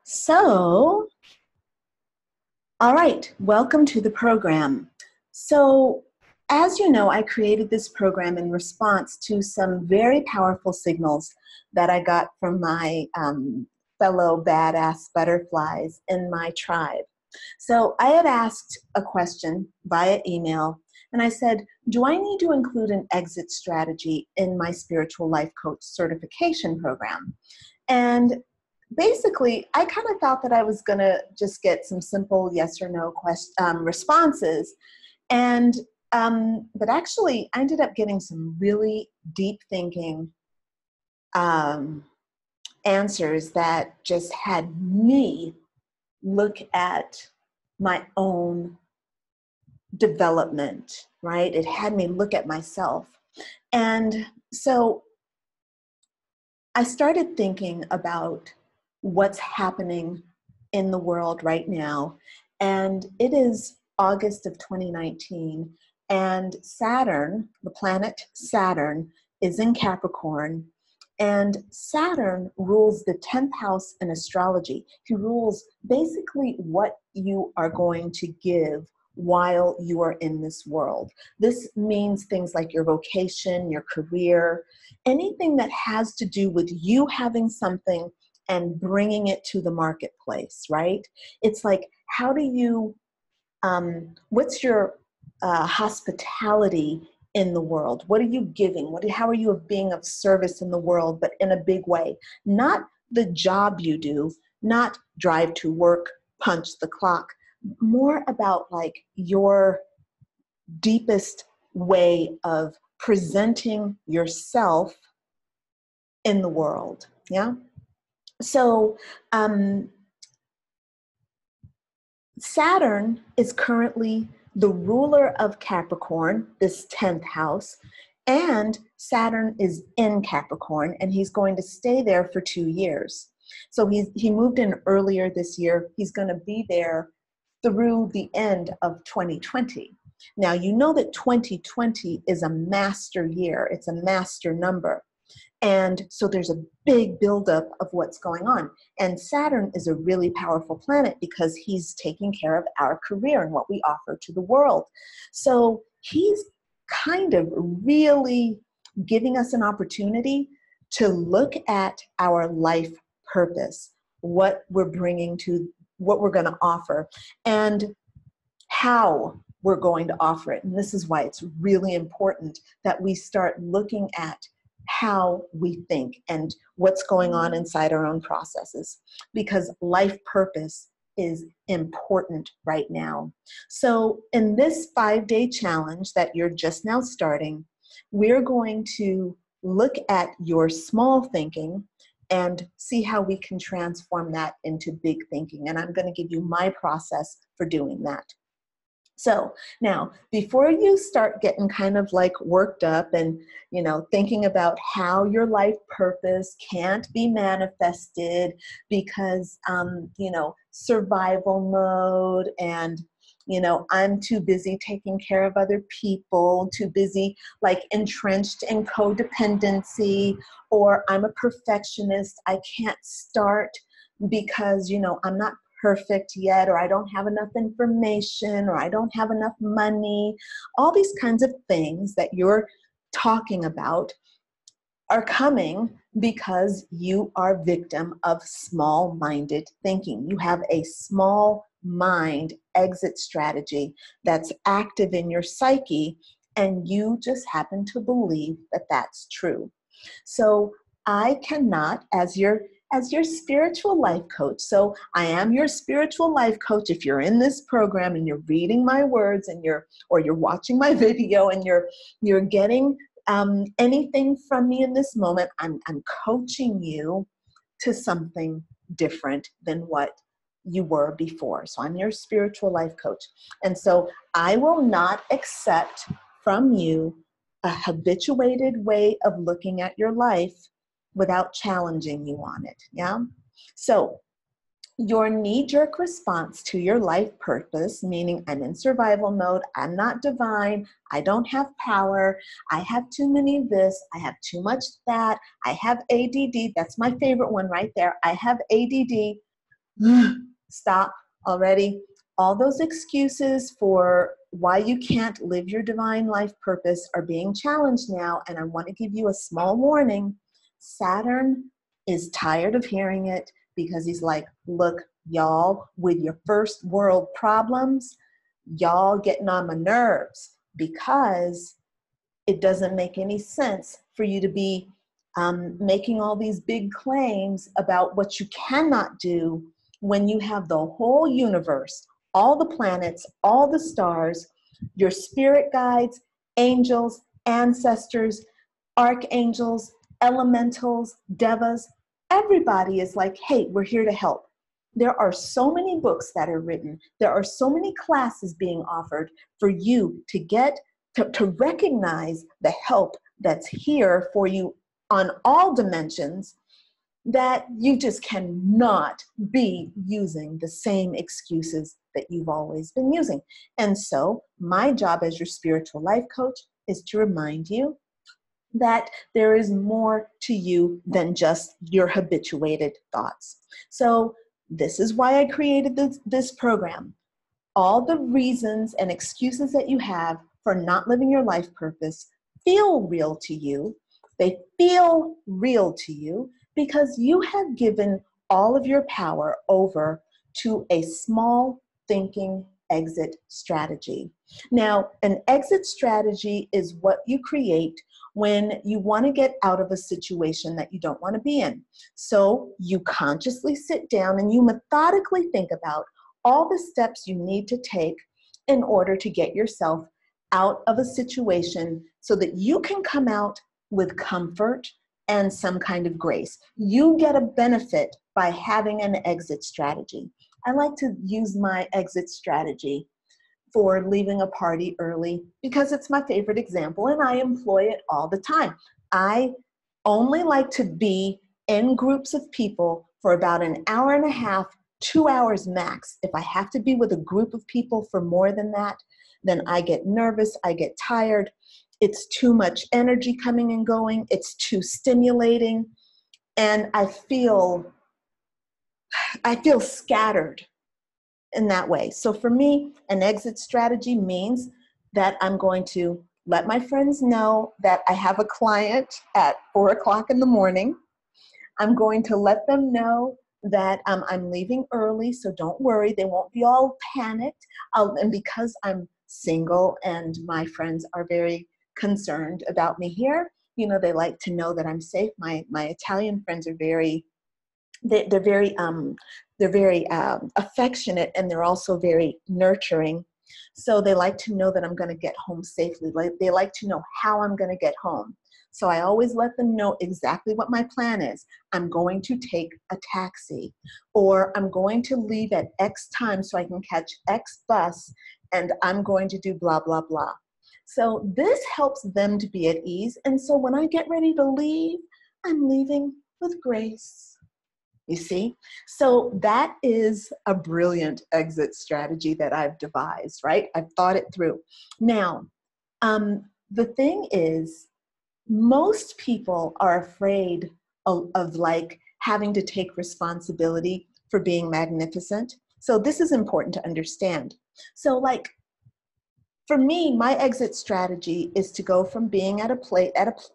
So, all right, welcome to the program. So, as you know, I created this program in response to some very powerful signals that I got from my fellow badass butterflies in my tribe. So, I had asked a question via email, and I said, do I need to include an exit strategy in my spiritual life coach certification program? And basically, I kind of thought that I was going to just get some simple yes or no responses. And, but actually, I ended up getting some really deep thinking um, answers that just had me look at my own development, right? It had me look at myself. And so I started thinking about what's happening in the world right now. And it is August of 2019. And Saturn, the planet Saturn, is in Capricorn. And Saturn rules the 10th house in astrology. He rules basically what you are going to give while you are in this world. This means things like your vocation, your career, anything that has to do with you having something and bringing it to the marketplace, right? It's like, how do you, what's your hospitality in the world? What are you giving? How are you being of service in the world, but in a big way? Not the job you do, not drive to work, punch the clock, more about like your deepest way of presenting yourself in the world. Yeah. So Saturn is currently the ruler of Capricorn, this 10th house, and Saturn is in Capricorn, and he's going to stay there for 2 years. So he moved in earlier this year. He's going to be there through the end of 2020. Now, you know that 2020 is a master year. It's a master number. And so there's a big buildup of what's going on. And Saturn is a really powerful planet because he's taking care of our career and what we offer to the world. So he's kind of really giving us an opportunity to look at our life purpose, what we're bringing to, what we're going to offer, and how we're going to offer it. And this is why it's really important that we start looking at how we think and what's going on inside our own processes, because life purpose is important right now. So in this 5-day challenge that you're just now starting, we're going to look at your small thinking and see how we can transform that into big thinking. And I'm going to give you my process for doing that. So now, before you start getting kind of like worked up and, thinking about how your life purpose can't be manifested because, survival mode and, I'm too busy taking care of other people, too busy like entrenched in codependency, or I'm a perfectionist, I can't start because, I'm not perfect yet, or I don't have enough information, or I don't have enough money. All these kinds of things that you're talking about are coming because you are victim of small-minded thinking. You have a small mind exit strategy that's active in your psyche, and you just happen to believe that that's true. So I cannot, as your spiritual life coach. So I am your spiritual life coach. If you're in this program and you're reading my words and you're watching my video and you're getting anything from me in this moment, I'm coaching you to something different than what you were before. So I'm your spiritual life coach. And so I will not accept from you a habituated way of looking at your life without challenging you on it. Yeah. So your knee-jerk response to your life purpose, meaning I'm in survival mode, I'm not divine, I don't have power, I have too many this, I have too much that, I have ADD, that's my favorite one right there, I have ADD. Stop already. All those excuses for why you can't live your divine life purpose are being challenged now, and I want to give you a small warning. Saturn is tired of hearing it because he's like, look, y'all, with your first world problems, y'all getting on my nerves because it doesn't make any sense for you to be making all these big claims about what you cannot do when you have the whole universe, all the planets, all the stars, your spirit guides, angels, ancestors, archangels, elementals, devas. Everybody is like, hey, we're here to help. There are so many books that are written. There are so many classes being offered for you to get to recognize the help that's here for you on all dimensions, that you just cannot be using the same excuses that you've always been using. And so my job as your spiritual life coach is to remind you that there is more to you than just your habituated thoughts. So this is why I created this program. All the reasons and excuses that you have for not living your life purpose feel real to you. They feel real to you because you have given all of your power over to a small thinking exit strategy. Now, an exit strategy is what you create when you want to get out of a situation that you don't want to be in. So you consciously sit down and you methodically think about all the steps you need to take in order to get yourself out of a situation so that you can come out with comfort and some kind of grace. You get a benefit by having an exit strategy. I like to use my exit strategy for leaving a party early because it's my favorite example and I employ it all the time. I only like to be in groups of people for about an hour and a half, 2 hours max. If I have to be with a group of people for more than that, then I get nervous, I get tired. It's too much energy coming and going. It's too stimulating. And I feel scattered in that way. So for me, an exit strategy means that I'm going to let my friends know that I have a client at 4 o'clock in the morning. I'm going to let them know that I'm leaving early, so don't worry, they won't be all panicked. And because I'm single and my friends are very concerned about me here, you know, they like to know that I'm safe. My Italian friends are they're very affectionate, and they're also very nurturing. So they like to know that I'm going to get home safely. They like to know how I'm going to get home. So I always let them know exactly what my plan is. I'm going to take a taxi, or I'm going to leave at X time so I can catch X bus, and I'm going to do blah, blah, blah. So this helps them to be at ease. And so when I get ready to leave, I'm leaving with grace. You see? So that is a brilliant exit strategy that I've devised, right? I've thought it through. Now, the thing is, most people are afraid of like having to take responsibility for being magnificent. So this is important to understand. So like, for me, my exit strategy is to go from being at a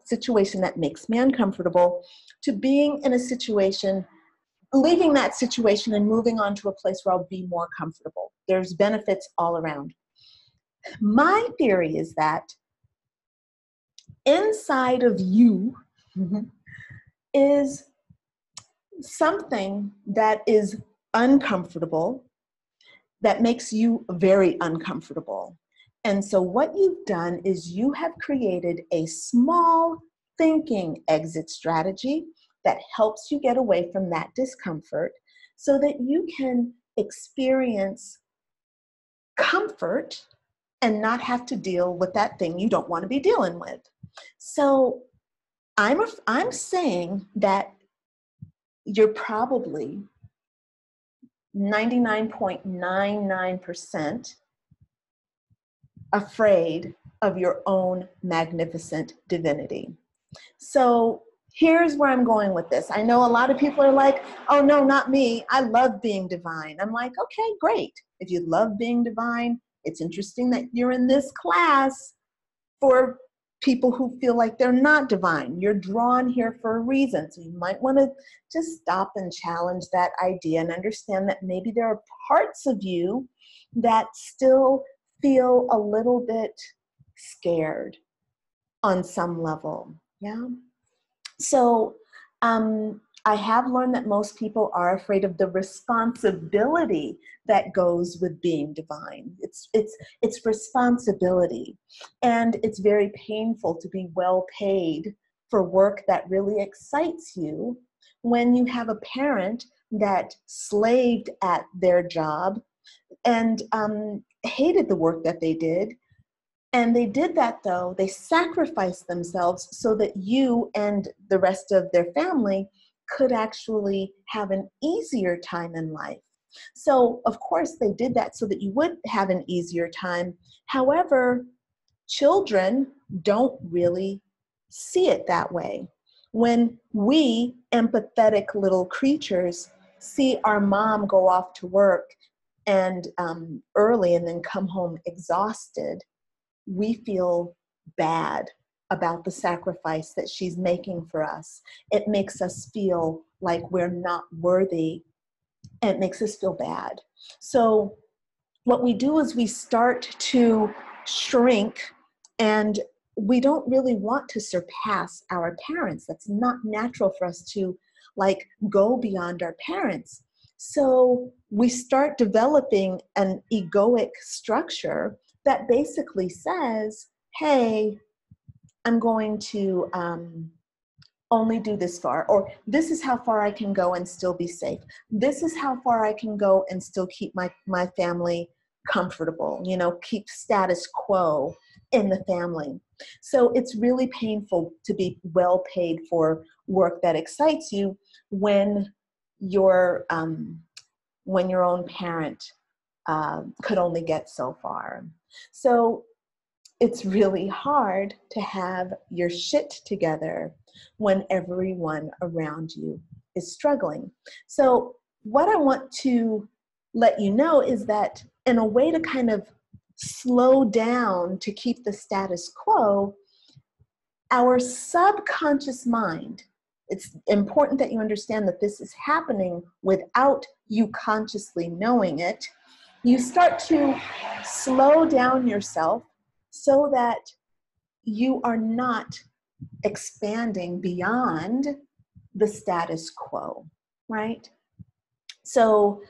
situation that makes me uncomfortable to being in a situation, leaving that situation and moving on to a place where I'll be more comfortable. There's benefits all around. My theory is that inside of you is something that is uncomfortable, that makes you very uncomfortable. And so what you've done is you have created a small thinking exit strategy that helps you get away from that discomfort so that you can experience comfort and not have to deal with that thing you don't want to be dealing with. So I'm saying that you're probably 99.99% afraid of your own magnificent divinity. So here's where I'm going with this. I know a lot of people are like, oh no, not me. I love being divine. I'm like, okay, great. If you love being divine, it's interesting that you're in this class for people who feel like they're not divine. You're drawn here for a reason. So you might want to just stop and challenge that idea and understand that maybe there are parts of you that still feel a little bit scared on some level. Yeah. So I have learned that most people are afraid of the responsibility that goes with being divine. It's responsibility, and it's very painful to be well paid for work that really excites you when you have a parent that slaved at their job and hated the work that they did. And they did that, though. They sacrificed themselves so that you and the rest of their family could actually have an easier time in life. So, of course, they did that so that you would have an easier time. However, children don't really see it that way. When we, empathetic little creatures, see our mom go off to work and early and then come home exhausted, we feel bad about the sacrifice that she's making for us. It makes us feel like we're not worthy, and it makes us feel bad. So what we do is we start to shrink, and we don't really want to surpass our parents. That's not natural for us to like go beyond our parents. So we start developing an egoic structure that basically says, hey, I'm going to only do this far, or this is how far I can go and still be safe. This is how far I can go and still keep my family comfortable, you know, keep status quo in the family. So it's really painful to be well paid for work that excites you when your own parent could only get so far. So it's really hard to have your shit together when everyone around you is struggling. So what I want to let you know is that in a way to kind of slow down to keep the status quo, our subconscious mind, it's important that you understand that this is happening without you consciously knowing it. You start to slow down yourself so that you are not expanding beyond the status quo, right? So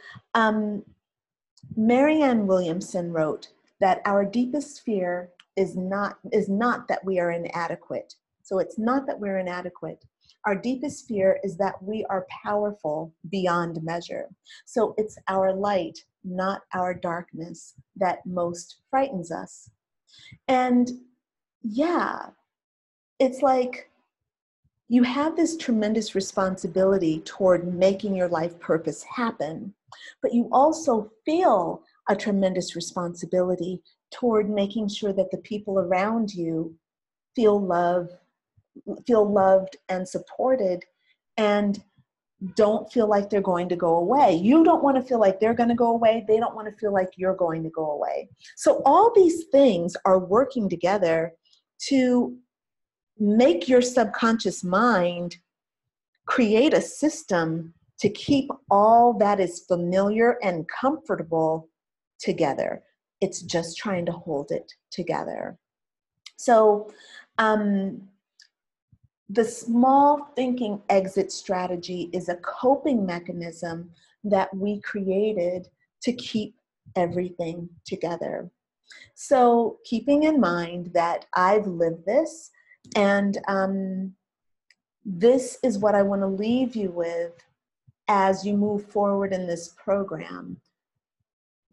Marianne Williamson wrote that our deepest fear is not that we are inadequate. So it's not that we're inadequate. Our deepest fear is that we are powerful beyond measure. So it's our light, not our darkness, that most frightens us. And yeah, it's like you have this tremendous responsibility toward making your life purpose happen, but you also feel a tremendous responsibility toward making sure that the people around you feel loved and supported, and don't feel like they're going to go away. You don't want to feel like they're going to go away. They don't want to feel like you're going to go away. So all these things are working together to make your subconscious mind create a system to keep all that is familiar and comfortable together. It's just trying to hold it together. So the small thinking exit strategy is a coping mechanism that we created to keep everything together. So keeping in mind that I've lived this, and this is what I want to leave you with as you move forward in this program.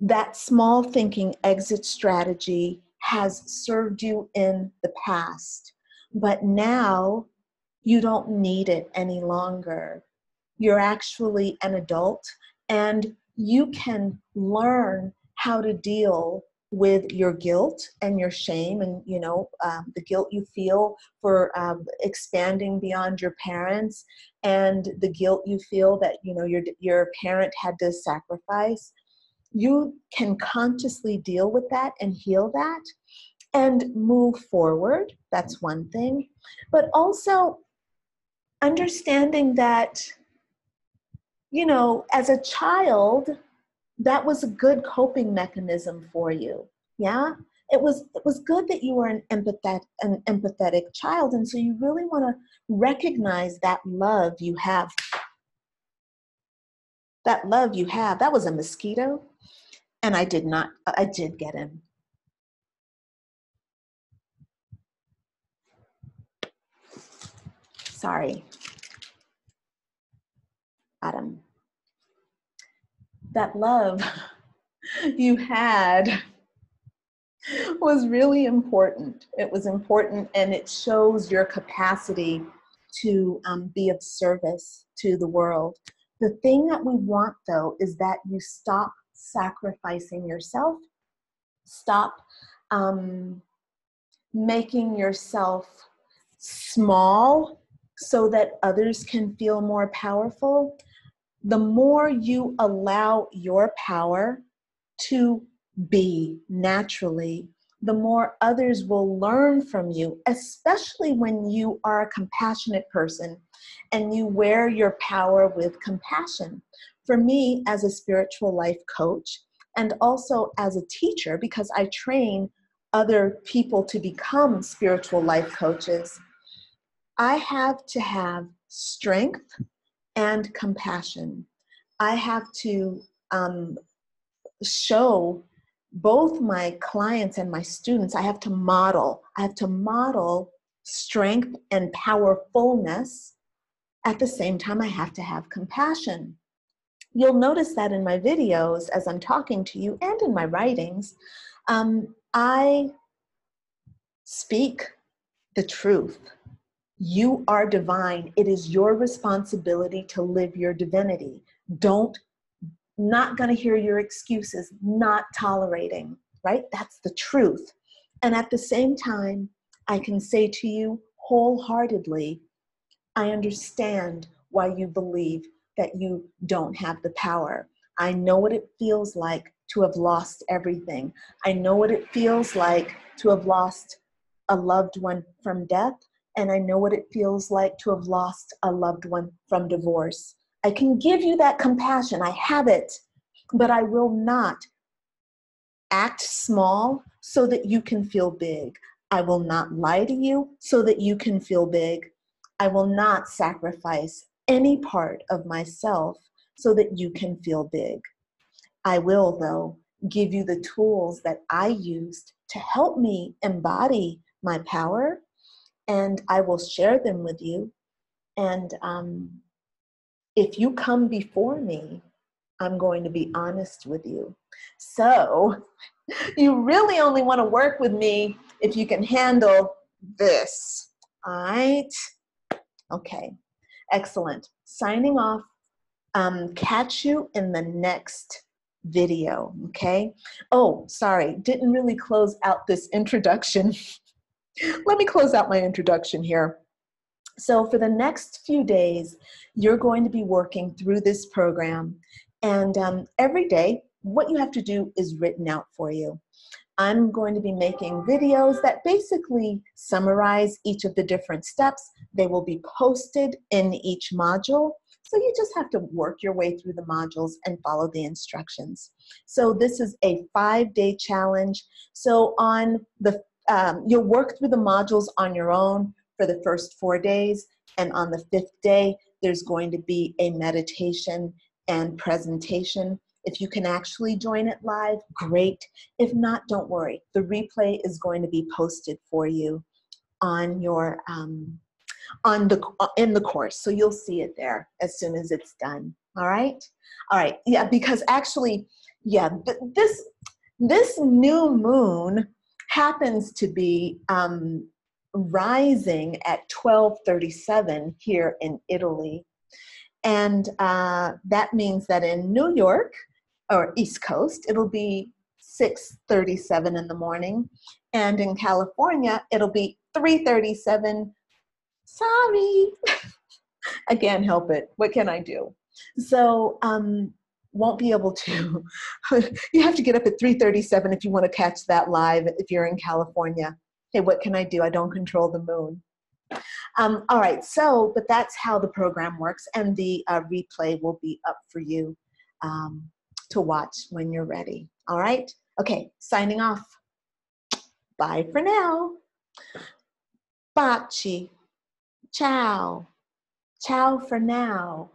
That small thinking exit strategy has served you in the past, but now you don't need it any longer. You're actually an adult, and you can learn how to deal with your guilt and your shame, and the guilt you feel for expanding beyond your parents, and the guilt you feel that your parent had to sacrifice. You can consciously deal with that and heal that and move forward. That's one thing. But also understanding that, as a child, that was a good coping mechanism for you. Yeah? It was good that you were an empathetic child. And so you really want to recognize that love you have. That love you have. That was a mosquito. And I did get him. Sorry. Adam. That love you had was really important. It was important, and it shows your capacity to be of service to the world. The thing that we want, though, is that you stop sacrificing yourself, stop making yourself small so that others can feel more powerful. The more you allow your power to be naturally, the more others will learn from you, especially when you are a compassionate person and you wear your power with compassion. For me, as a spiritual life coach, and also as a teacher, because I train other people to become spiritual life coaches, I have to have strength and compassion. I have to show both my clients and my students, I have to model strength and powerfulness. At the same time, I have to have compassion. You'll notice that in my videos as I'm talking to you and in my writings, I speak the truth. You are divine. It is your responsibility to live your divinity. Not going to hear your excuses, not tolerating, right? That's the truth. And at the same time, I can say to you wholeheartedly, I understand why you believe that you don't have the power. I know what it feels like to have lost everything. I know what it feels like to have lost a loved one from death. And I know what it feels like to have lost a loved one from divorce. I can give you that compassion. I have it, but I will not act small so that you can feel big. I will not lie to you so that you can feel big. I will not sacrifice any part of myself so that you can feel big. I will, though, give you the tools that I used to help me embody my power, and I will share them with you. And if you come before me, I'm going to be honest with you. So you really only want to work with me if you can handle this. All right? Okay, excellent. Signing off. Catch you in the next video, okay? Oh, sorry, didn't really close out this introduction. Let me close out my introduction here. So for the next few days, you're going to be working through this program, and every day, what you have to do is written out for you. I'm going to be making videos that basically summarize each of the different steps. They will be posted in each module. So you just have to work your way through the modules and follow the instructions. So this is a 5-day challenge. So on the you'll work through the modules on your own for the first 4 days. And on the 5th day, there's going to be a meditation and presentation. If you can actually join it live, great. If not, don't worry. The replay is going to be posted for you on your in the course, so you'll see it there as soon as it's done. All right, yeah. Because actually, yeah, this new moon happens to be rising at 12:37 here in Italy, and that means that in New York or East Coast, it'll be 6:37 in the morning. And in California, it'll be 3:37. Sorry. I can't help it. What can I do? So, won't be able to. You have to get up at 3:37 if you want to catch that live if you're in California. Hey, what can I do? I don't control the moon. All right, so, but that's how the program works, and the replay will be up for you to watch when you're ready. All right? Okay, signing off. Bye for now. Baci. Ciao. Ciao for now.